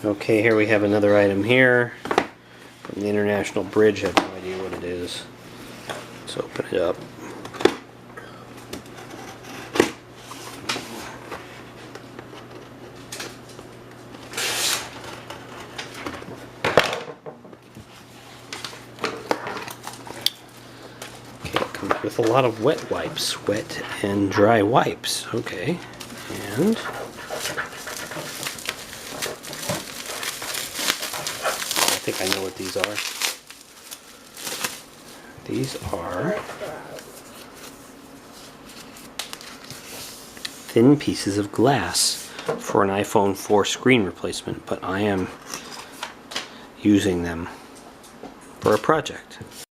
Okay, here we have another item here from the International Bridge. I have no idea what it is. Let's open it up. Okay, it comes with a lot of wet wipes. Wet and dry wipes. Okay, and I think I know what these are. These are thin pieces of glass for an iPhone 4 screen replacement, but I am using them for a project.